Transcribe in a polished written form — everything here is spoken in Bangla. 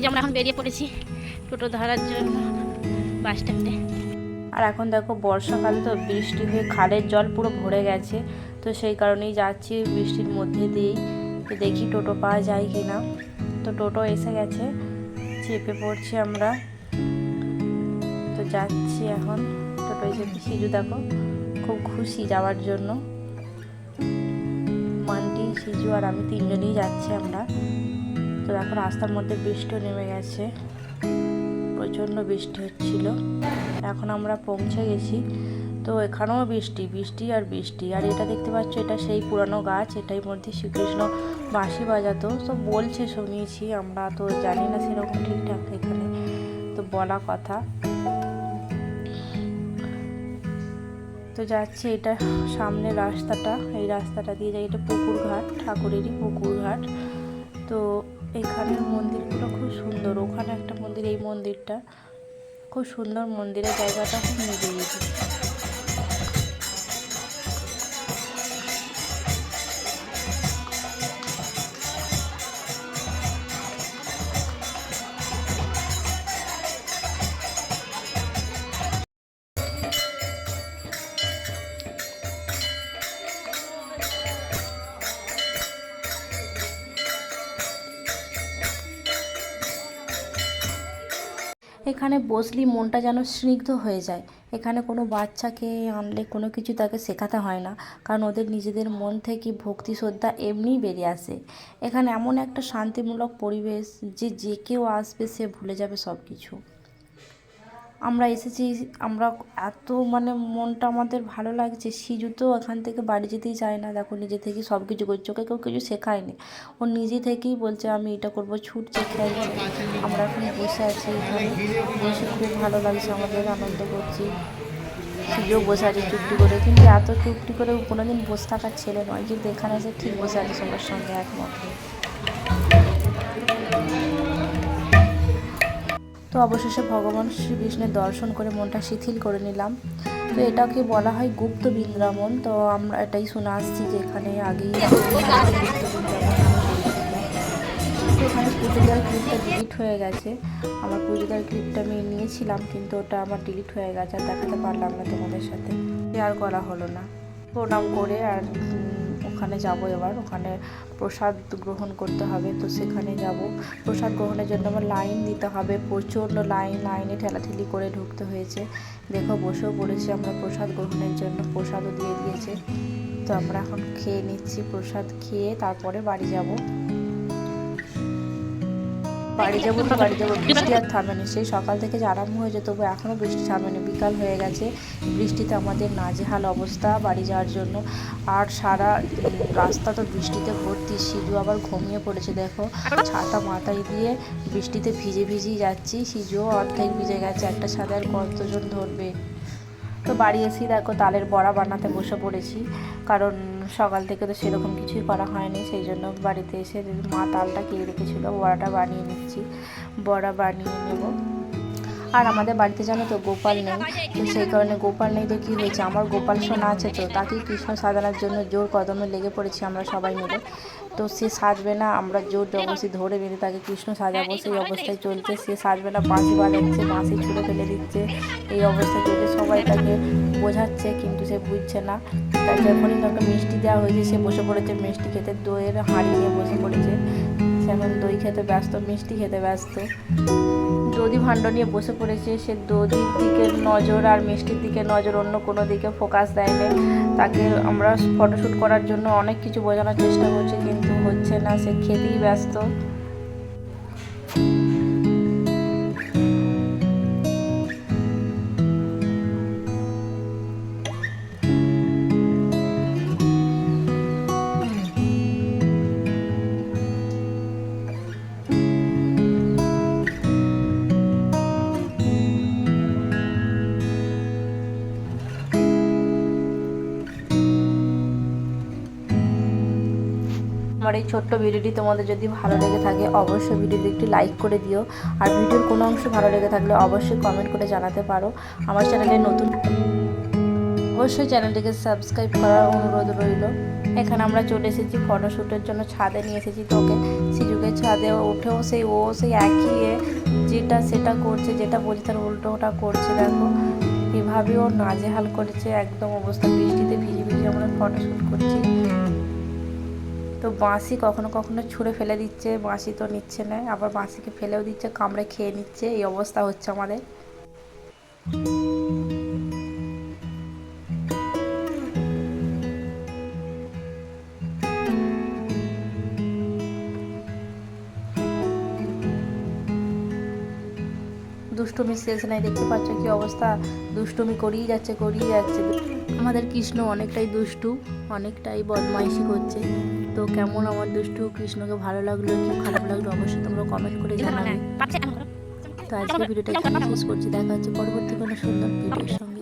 আমরা এখন বেরিয়ে পড়েছি টোটো ধরার জন্য বাস স্ট্যান্ডে। আর এখন দেখো বর্ষাকালে তো বৃষ্টি হয়ে খালের জল পুরো ভরে গেছে, তো সেই কারণেই যাচ্ছি বৃষ্টির মধ্যে দিয়েই। তো দেখি টোটো পাওয়া যায় কি না। তো টোটো এসে গেছে, চেপে পড়ছি আমরা। তো যাচ্ছি এখন টোটোয় চেপে। সিজু দেখো খুব খুশি যাওয়ার জন্য। মান্টি, সিজু আর আমি তিনজনেই যাচ্ছি আমরা। তো দেখো রাস্তার মধ্যে বৃষ্টিও নেমে গেছে, প্রচণ্ড বৃষ্টি হচ্ছিল। এখন আমরা পৌঁছে গেছি। তো এখানেও বৃষ্টি বৃষ্টি আর বৃষ্টি। আর এটা দেখতে পাচ্ছ, এটা সেই পুরানো গাছ, এটাই মধ্যে শ্রীকৃষ্ণ বাঁশি বাজাতো। তো বলছে, শুনিয়েছি, আমরা তো জানি না সেরকম ঠিকঠাক, এখানে তো বলা কথা। তো যাচ্ছে, এটা সামনে রাস্তাটা, এই রাস্তাটা দিয়ে যাই। এটা পুকুর ঘাট, ঠাকুরেরই পুকুর ঘাট। তো এখানের মন্দিরগুলো খুব সুন্দর। ওখানে একটা মন্দির, এই মন্দিরটা খুব সুন্দর। মন্দিরের জায়গাটা খুব নিরিবিলি। এখানে বসলি মনটা যেন স্নিগ্ধ হয়ে যায়। এখানে কোনো বাচ্চাকে আনলে কোনো কিছু তাকে শেখাতে হয় না, কারণ ওদের নিজেদের মন থেকে ভক্তি শ্রদ্ধা এমনিই বেরিয়ে আসে। এখানে এমন একটা শান্তিমূলক পরিবেশ যে যে কেউ আসবে সে ভুলে যাবে সব কিছু। আমরা এসেছি, আমরা এত মনটা আমাদের ভালো লাগছে। সিজু তো এখান থেকে বাড়ি যেতেই চায় না। দেখো নিজে থেকেই সব কিছু করছে, ওকে কেউ কিছু শেখায়নি, ও নিজে থেকেই বলছে আমি এটা করবো, ছুটছে, খেলছে। আমরা এখন বসে আছি এখানে, বসে খুব ভালো লাগছে, আমাদের আনন্দ করছি। সিজুও বসে আছে চুপটি করে, কিন্তু এত চুপটি করে কোনোদিন বসে থাকার ছেলে নয়, কিন্তু এখানে এসে ঠিক বসে আছে সবার সঙ্গে একমত। তো অবশেষে ভগবান শ্রীকৃষ্ণের দর্শন করে মনটা শিথিল করে নিলাম। তো এটাকে বলা হয় গুপ্ত বৃন্দাবন। তো আমরা এটাই শুনে আসছি যে এখানে আগেই গুপ্ত বৃন্দাবন। তো এখানে পুজো দেওয়ার ক্লিপটা ডিলিট হয়ে গেছে। আমার পুজো দেওয়ার ক্লিপটা আমি নিয়েছিলাম, কিন্তু ওটা আমার ডিলিট হয়ে গেছে, আর দেখাতে পারলাম না তোমাদের সাথে, শেয়ার করা হলো না। প্রণাম করে আর ওখানে যাব। এবার ওখানে প্রসাদ গ্রহণ করতে হবে, তো সেখানে যাব। প্রসাদ গ্রহণের জন্য আমার লাইন দিতে হবে, প্রচণ্ড লাইনে ঠেলাঠেলি করে ঢুকতে হয়েছে। দেখো বসেও পড়েছি আমরা প্রসাদ গ্রহণের জন্য, প্রসাদও দিয়ে দিয়েছে। তো আমরা এখন খেয়ে নিচ্ছি, প্রসাদ খেয়ে তারপরে বাড়ি যাব। বৃষ্টি আর থামেনি, সেই সকাল থেকে যে আরম্ভ হয়েছে, তবু এখনও বৃষ্টি থামেনি। বিকাল হয়ে গেছে, বৃষ্টিতে আমাদের নাজেহাল অবস্থা বাড়ি যাওয়ার জন্য। আর সারা রাস্তা তো বৃষ্টিতে ভর্তি। সিজু আবার ঘুমিয়ে পড়েছে, দেখো ছাতা মাথায় দিয়ে বৃষ্টিতে ভিজেই যাচ্ছি। সিজুও অর্ধেক ভিজে গেছে, একটা ছাতা আর কতজন ধরবে। তো বাড়ি এসেই দেখো তালের বড়া বানাতে বসে পড়েছি, কারণ সকাল থেকে তো সেরকম কিছুই করা হয়নি। সেই জন্য বাড়িতে এসে মা তালটা কিনে রেখেছিল, বড়াটা বানিয়ে নিচ্ছি, বড়া বানিয়ে নেব। আর আমাদের বাড়িতে জানো তো গোপাল নেই, তো সেই কারণে গোপাল নেই তো কী হয়েছে, আমার গোপাল সোনা আছে, তো তাকেই কৃষ্ণ সাজানোর জন্য জোর কদমে লেগে পড়েছি আমরা সবাই মিলে। তো সে সাজবে না, আমরা জোর জবরদস্তি ধরে বেঁধে তাকে কৃষ্ণ সাজাবো, সেই অবস্থায় চলছে। সে সাজবে না, বাঁশি বাজাচ্ছে, বাঁশি ছুঁড়ে ফেলে দিচ্ছে, এই অবস্থায় চলছে। সবাই তাকে বোঝাচ্ছে, কিন্তু সে বুঝছে না। তাই যখনই তাকে মিষ্টি দেওয়া হয়েছে, সে বসে পড়েছে মিষ্টি খেতে, দইয়ের হাঁড়ি নিয়ে বসে পড়েছে। সে এখন দই খেতে ব্যস্ত, মিষ্টি খেতে ব্যস্ত। দধি ভাণ্ড নিয়ে বসে পড়েছে, সে দধির দিকে নজর আর মিষ্টির দিকে নজর, অন্য কোনো দিকে ফোকাস দেয়নি। তাকে আমরা ফটোশ্যুট করার জন্য অনেক কিছু বোঝানোর চেষ্টা করছি, কিন্তু হচ্ছে না, সে খেতেই ব্যস্ত। আমার এই ছোট্ট ভিডিওটি তোমাদের যদি ভালো লেগে থাকে, অবশ্যই ভিডিওটি একটি লাইক করে দিও। আর ভিডিওর কোনো অংশ ভালো লেগে থাকলে অবশ্যই কমেন্ট করে জানাতে পারো। আমার চ্যানেলে নতুন, অবশ্যই চ্যানেলটিকে সাবস্ক্রাইব করার অনুরোধ রইল। এখানে আমরা চলে এসেছি ফটোশ্যুটের জন্য, ছাদে নিয়ে এসেছি তোকে। সিজুকে ছাদে উঠেও সেই একই যেটা সেটা করছে, যেটা বলছে তার উল্টো ওটা করছে। দেখো এভাবে ও নাজেহাল করেছে একদম অবস্থা। বৃষ্টিতে ভিজে ভিজে আমরা ফটোশ্যুট করছি। তো বাঁশি কখনো কখনো ছুঁড়ে ফেলে দিচ্ছে, বাঁশি তো নিচ্ছে না, আবার বাঁশিকে ফেলেও দিচ্ছে, কামড়ে খেয়ে নিচ্ছে। এই অবস্থা হচ্ছে আমাদের। দুষ্টুমি শেষ নাই, দেখতে পাচ্ছ কি অবস্থা, দুষ্টুমি করেই যাচ্ছে। আমাদের কৃষ্ণ অনেকটাই দুষ্টু, অনেকটাই বদমাইশি করছে। তো কেমন আমার দুষ্টু কৃষ্ণকে ভালো লাগলো কি খারাপ লাগলো অবশ্যই তোমরা কমেন্ট করে জানাবে। তো আজকে ভিডিওটা এখানে শেষ করছি, দেখা হচ্ছে পরবর্তী কোনো সুন্দর ভিডিওর সঙ্গে।